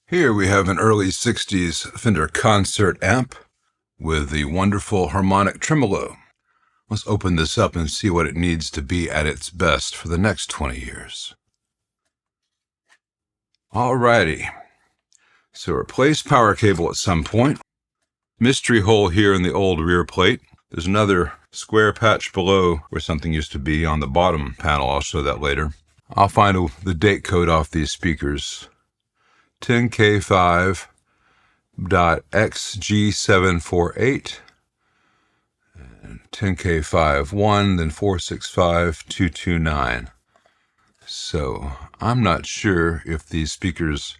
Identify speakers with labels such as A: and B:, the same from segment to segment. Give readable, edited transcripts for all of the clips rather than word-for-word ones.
A: Here we have an early 60s Fender concert amp with the wonderful harmonic tremolo. Let's open this up and see what it needs to be at its best for the next 20 years. Alrighty, so replace power cable at some point. Mystery hole here in the old rear plate. There's another square patch below where something used to be on the bottom panel. I'll show that later. I'll find the date code off these speakers. 10K5.XG748 and 10K51, then 465229. So I'm not sure if these speakers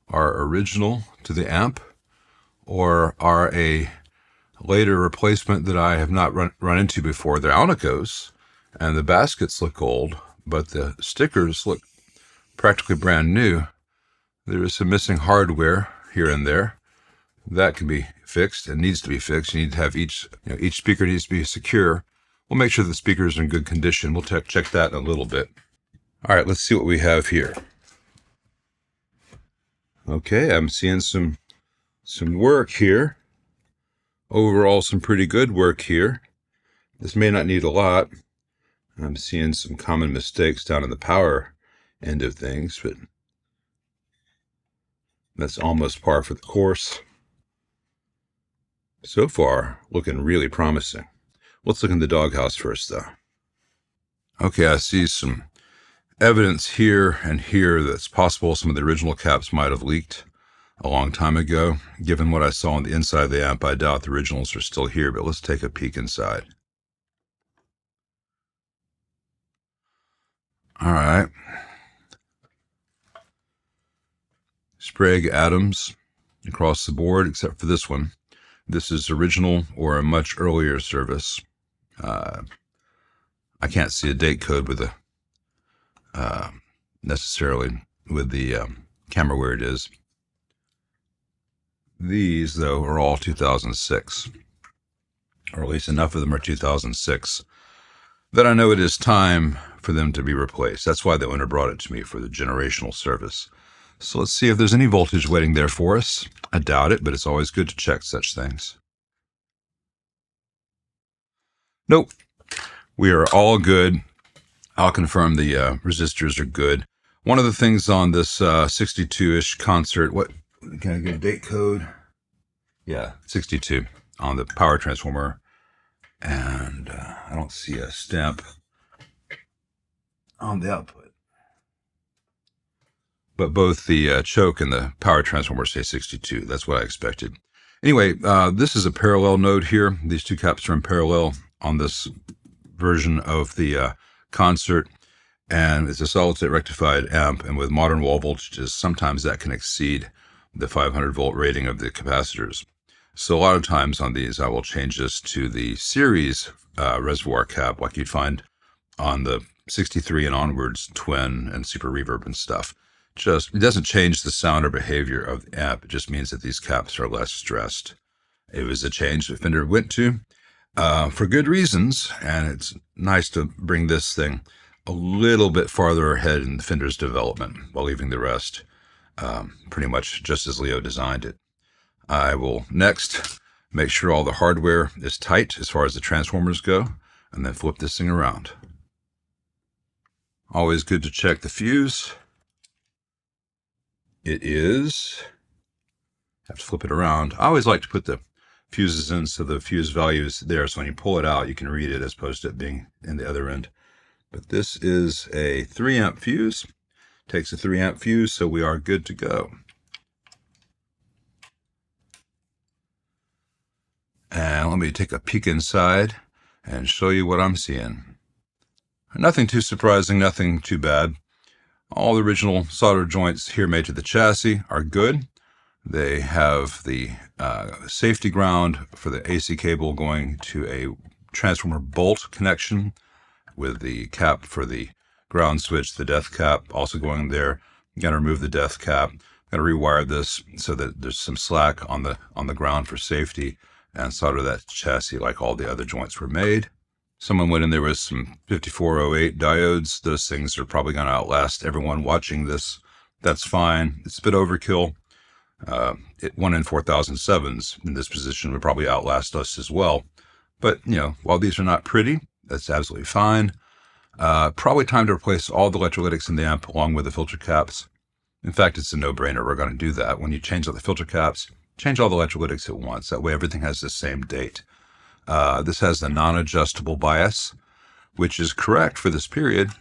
A: are original to the amp or are a later replacement that I have not run into before. They're Alnicos and the baskets look old, but the stickers look practically brand new. There is some missing hardware here and there. That can be fixed and needs to be fixed. You need to have each speaker needs to be secure. We'll make sure the speakers are in good condition. We'll check that in a little bit. All right, let's see what we have here. Okay, I'm seeing some work here. Overall, some pretty good work here. This may not need a lot. I'm seeing some common mistakes down in the power end of things, but that's almost par for the course. So far, looking really promising. Let's look in the doghouse first, though. Okay, I see some evidence here and here that's possible some of the original caps might have leaked a long time ago. Given what I saw on the inside of the amp, I doubt the originals are still here, but let's take a peek inside. All right. Sprague atoms across the board, except for this one. This is original or a much earlier service. I can't see a date code with necessarily with the camera where it is. These, though, are all 2006, or at least enough of them are 2006 that I know it is time for them to be replaced. That's why the owner brought it to me for the generational service. So let's see if there's any voltage waiting there for us. I doubt it, but it's always good to check such things. Nope. We are all good. I'll confirm the resistors are good. One of the things on this 62-ish concert, what can I get a date code? Yeah, 62 on the power transformer. And I don't see a stamp on the output. But both the choke and the power transformer say 62. That's what I expected. Anyway, this is a parallel node here. These two caps are in parallel on this version of the concert. And it's a solid-state rectified amp. And with modern wall voltages, sometimes that can exceed the 500-volt rating of the capacitors. So a lot of times on these, I will change this to the series reservoir cap, like you'd find on the 63 and onwards twin and super reverb and stuff. It doesn't change the sound or behavior of the amp. It just means that these caps are less stressed. It was a change that Fender went to for good reasons, and it's nice to bring this thing a little bit farther ahead in Fender's development while leaving the rest pretty much just as Leo designed it. I will next make sure all the hardware is tight as far as the transformers go, and then flip this thing around. Always good to check the fuse. It is, have to flip it around. I always like to put the fuses in so the fuse value is there, so when you pull it out, you can read it as opposed to it being in the other end. But this is a 3 amp fuse. Takes a 3 amp fuse, so we are good to go. And let me take a peek inside and show you what I'm seeing. Nothing too surprising, nothing too bad. All the original solder joints here made to the chassis are good. They have the safety ground for the AC cable going to a transformer bolt connection with the cap for the ground switch, the death cap also going there. You got to remove the death cap. Got to rewire this so that there's some slack on the ground for safety, and solder that chassis like all the other joints were made. Someone went in there with some 5408 diodes. Those things are probably going to outlast everyone watching this. That's fine. It's a bit overkill. 1 in 4,007s in this position would probably outlast us as well. But, while these are not pretty, that's absolutely fine. Probably time to replace all the electrolytics in the amp along with the filter caps. In fact, it's a no-brainer. We're going to do that. When you change all the filter caps, change all the electrolytics at once. That way everything has the same date. This has the non-adjustable bias, which is correct for this period,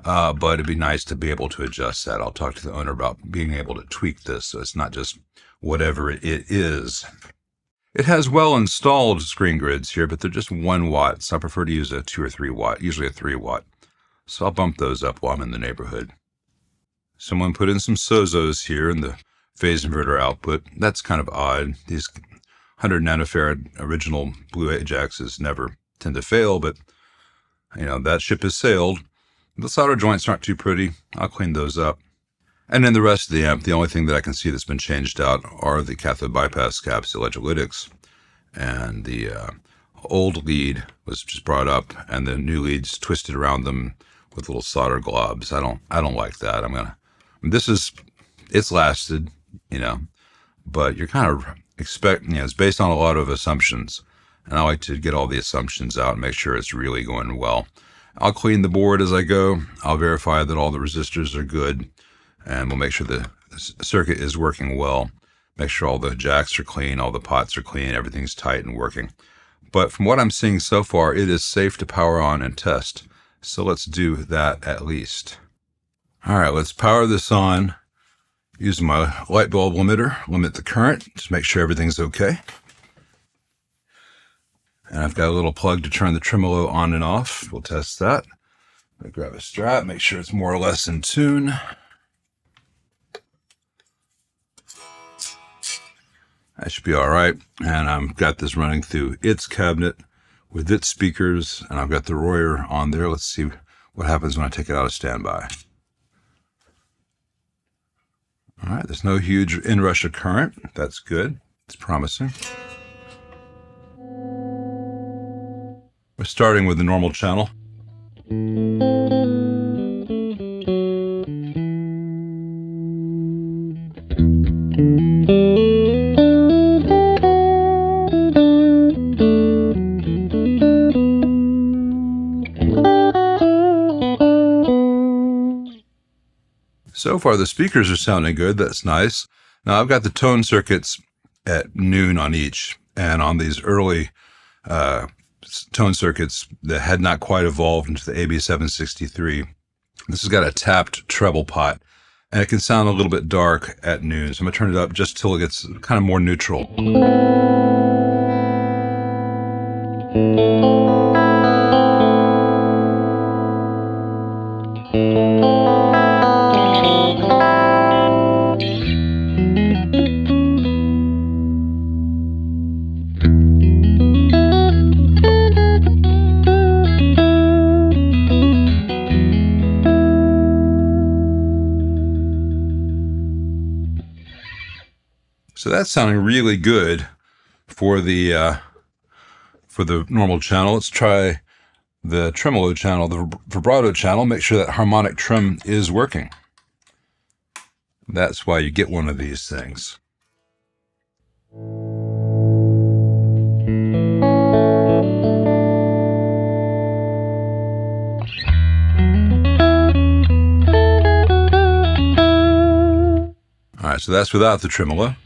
A: but it'd be nice to be able to adjust that. I'll talk to the owner about being able to tweak this so it's not just whatever it is. It has well-installed screen grids here, but they're just 1 watt, so I prefer to use a 2 or 3 watt, usually a 3 watt. So I'll bump those up while I'm in the neighborhood. Someone put in some SOZOs here in the phase inverter output. That's kind of odd. These 100 nanofarad original Blue Ajaxes never tend to fail, but that ship has sailed. The solder joints aren't too pretty. I'll clean those up. And then the rest of the amp, the only thing that I can see that's been changed out are the cathode bypass caps, the electrolytics, and the old lead was just brought up, and the new leads twisted around them with little solder globs. I don't like that. It's lasted, but you're kind of expecting, it's based on a lot of assumptions, and I like to get all the assumptions out and make sure it's really going well. I'll clean the board as I go. I'll verify that all the resistors are good, and we'll make sure the circuit is working well. Make sure all the jacks are clean, all the pots are clean, everything's tight and working. But from what I'm seeing so far, it is safe to power on and test. So let's do that at least. All right, let's power this on. Using my light bulb limiter, limit the current, just make sure everything's okay. And I've got a little plug to turn the tremolo on and off. We'll test that. I'll grab a strap, make sure it's more or less in tune. That should be all right. And I've got this running through its cabinet with its speakers, and I've got the Royer on there. Let's see what happens when I take it out of standby. All right, there's no huge inrush of current. That's good. It's promising. We're starting with the normal channel. So far, the speakers are sounding good. That's nice. Now, I've got the tone circuits at noon on each, and on these early tone circuits that had not quite evolved into the AB763, this has got a tapped treble pot, and it can sound a little bit dark at noon. So I'm going to turn it up just till it gets kind of more neutral. So that's sounding really good for the normal channel. Let's try the tremolo channel, the vibrato channel. Make sure that harmonic trem is working. That's why you get one of these things. All right, so that's without the tremolo.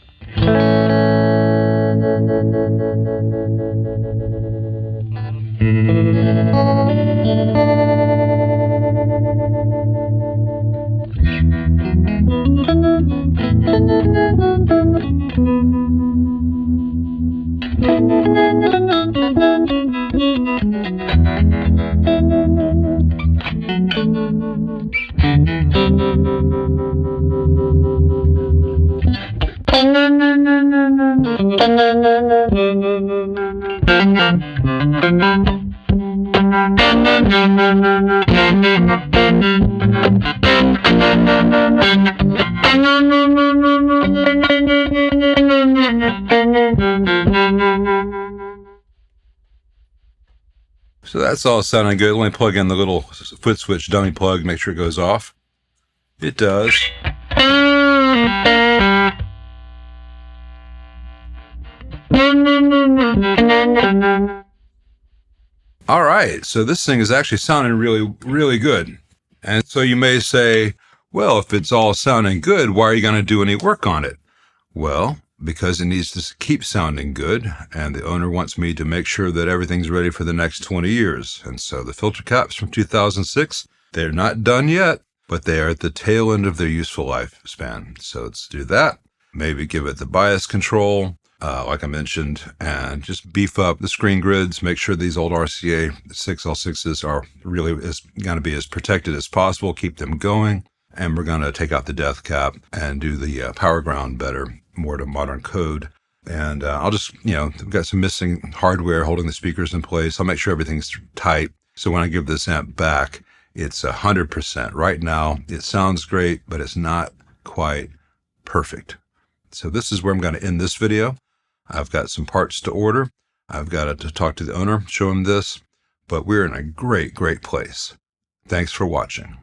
A: So that's all sounding good. Let me plug in the little foot switch dummy plug, make sure it goes off. It does. All right, so this thing is actually sounding really, really good. And so you may say, well, if it's all sounding good, why are you going to do any work on it? Well, because it needs to keep sounding good, and the owner wants me to make sure that everything's ready for the next 20 years. And so the filter caps from 2006, they're not done yet, but they are at the tail end of their useful lifespan. So let's do that. Maybe give it the bias control, like I mentioned, and just beef up the screen grids, make sure these old RCA 6L6s are really going to be as protected as possible, keep them going. And we're going to take out the death cap and do the power ground better, more to modern code. And I'll just, I've got some missing hardware holding the speakers in place. I'll make sure everything's tight. So when I give this amp back, it's 100%. Right now, it sounds great, but it's not quite perfect. So this is where I'm going to end this video. I've got some parts to order. I've got to talk to the owner, show him this, but we're in a great, great place. Thanks for watching.